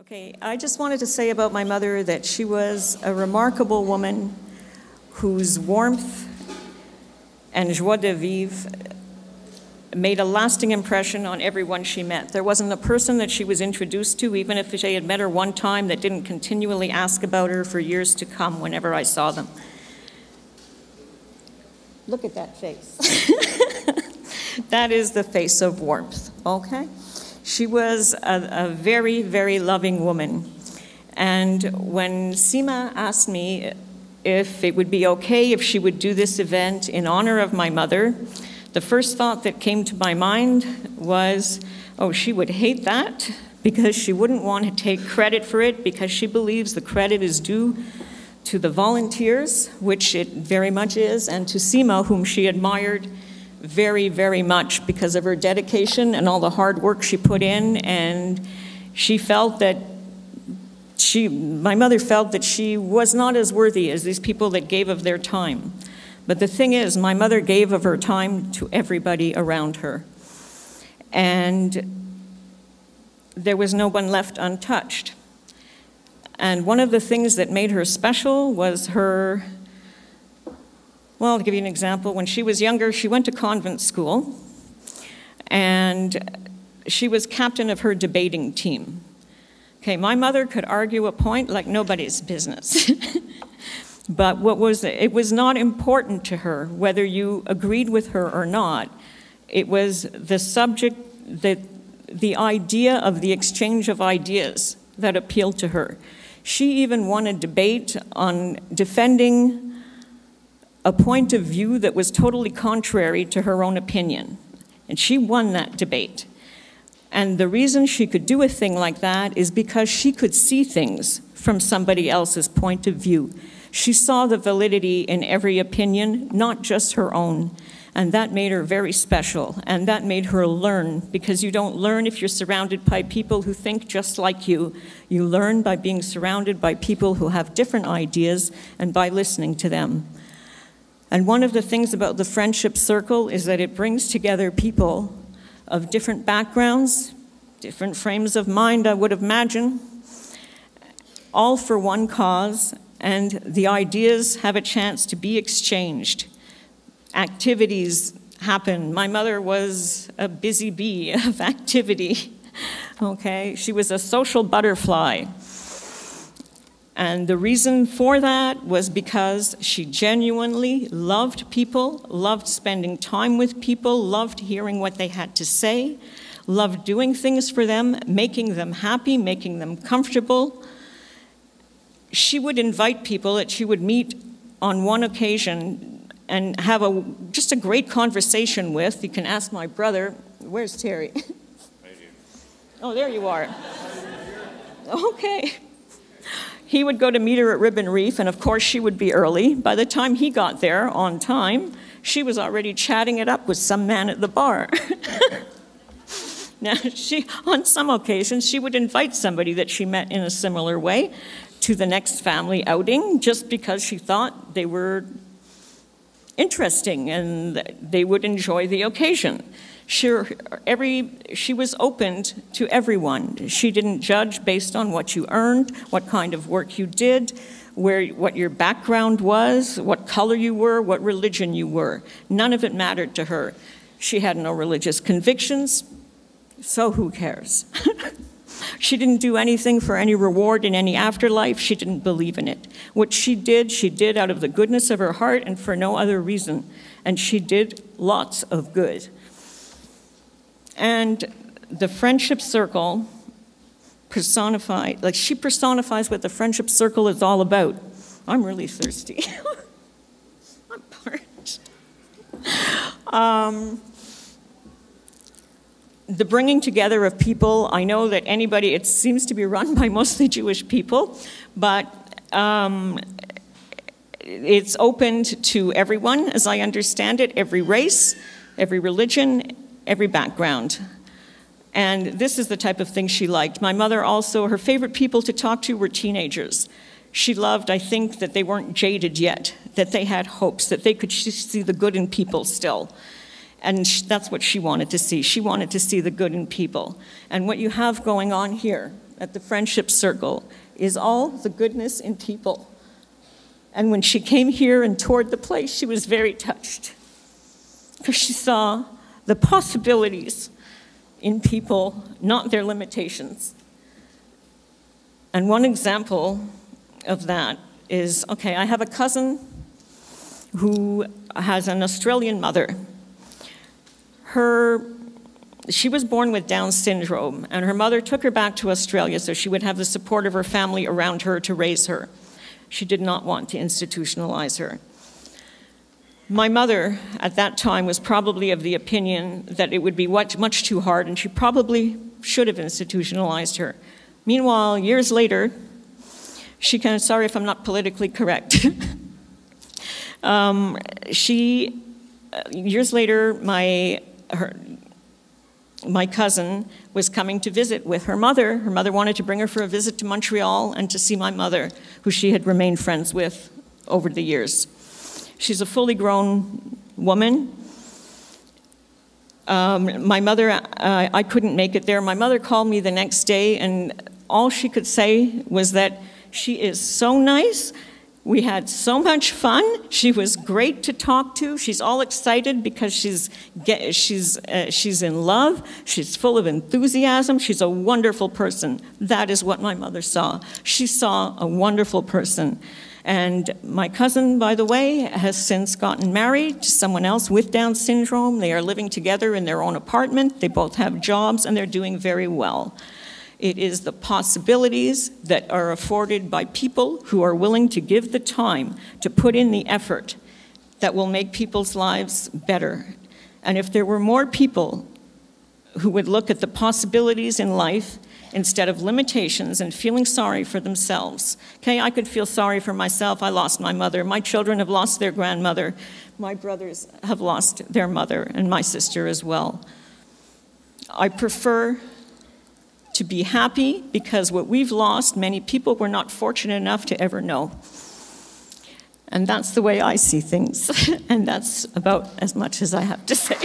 Okay, I just wanted to say about my mother that she was a remarkable woman whose warmth and joie de vivre made a lasting impression on everyone she met. There wasn't a person that she was introduced to, even if they had met her one time, that didn't continually ask about her for years to come whenever I saw them. Look at that face. That is the face of warmth, okay? She was a very, very loving woman. And when Seema asked me if it would be okay if she would do this event in honor of my mother, the first thought that came to my mind was, oh, she would hate that because she wouldn't want to take credit for it because she believes the credit is due to the volunteers, which it very much is, and to Seema, whom she admired very, very much because of her dedication and all the hard work she put in. And she felt that my mother felt that she was not as worthy as these people that gave of their time. But the thing is, my mother gave of her time to everybody around her. And there was no one left untouched. And one of the things that made her special was her, well, to give you an example, when she was younger, she went to convent school, and she was captain of her debating team. Okay, my mother could argue a point like nobody's business. But it was not important to her whether you agreed with her or not. It was the subject, the idea of the exchange of ideas that appealed to her. She even won a debate on defending a point of view that was totally contrary to her own opinion. And she won that debate. And the reason she could do a thing like that is because she could see things from somebody else's point of view. She saw the validity in every opinion, not just her own. And that made her very special. And that made her learn, because you don't learn if you're surrounded by people who think just like you. You learn by being surrounded by people who have different ideas and by listening to them. And one of the things about the friendship circle is that it brings together people of different backgrounds, different frames of mind, I would imagine, all for one cause, and the ideas have a chance to be exchanged. Activities happen. My mother was a busy bee of activity, okay? She was a social butterfly. And the reason for that was because she genuinely loved people, loved spending time with people, loved hearing what they had to say, loved doing things for them, making them happy, making them comfortable. She would invite people that she would meet on one occasion and have just a great conversation with. You can ask my brother. Where's Terry? Right here. Oh, there you are. Okay. He would go to meet her at Ribbon Reef, and of course she would be early. By the time he got there on time, she was already chatting it up with some man at the bar. Now, on some occasions, she would invite somebody that she met in a similar way to the next family outing, just because she thought they were interesting and they would enjoy the occasion. She was open to everyone. She didn't judge based on what you earned, what kind of work you did, what your background was, what color you were, what religion you were. None of it mattered to her. She had no religious convictions, so who cares? She didn't do anything for any reward in any afterlife. She didn't believe in it. What she did out of the goodness of her heart and for no other reason. And she did lots of good. And the friendship circle personified, like she personifies what the friendship circle is all about. I'm really thirsty. I'm parched. The bringing together of people, I know that it seems to be run by mostly Jewish people, but it's opened to everyone, as I understand it, every race, every religion, every background. And this is the type of thing she liked. My mother also, her favorite people to talk to were teenagers. She loved, I think, that they weren't jaded yet, that they had hopes, that they could see the good in people still. And that's what she wanted to see. She wanted to see the good in people. And what you have going on here at the friendship circle is all the goodness in people. And when she came here and toured the place, she was very touched because she saw the possibilities in people, not their limitations. And one example of that is, okay, I have a cousin who has an Australian mother. She was born with Down syndrome, and her mother took her back to Australia so she would have the support of her family around her to raise her. She did not want to institutionalize her. My mother, at that time, was probably of the opinion that it would be much too hard, and she probably should have institutionalized her. Meanwhile, years later, sorry if I'm not politically correct. Years later, my cousin was coming to visit with her mother. Her mother wanted to bring her for a visit to Montreal and to see my mother, who she had remained friends with over the years. She's a fully grown woman. My mother, I couldn't make it there. My mother called me the next day, and all she could say was that she is so nice. We had so much fun. She was great to talk to. She's all excited because she's in love. She's full of enthusiasm. She's a wonderful person. That is what my mother saw. She saw a wonderful person. And my cousin, by the way, has since gotten married to someone else with Down syndrome. They are living together in their own apartment. They both have jobs, and they're doing very well. It is the possibilities that are afforded by people who are willing to give the time to put in the effort that will make people's lives better. And if there were more people who would look at the possibilities in life instead of limitations and feeling sorry for themselves. Okay, I could feel sorry for myself. I lost my mother. My children have lost their grandmother. My brothers have lost their mother, and my sister as well. I prefer to be happy because what we've lost, many people were not fortunate enough to ever know. And that's the way I see things. And that's about as much as I have to say.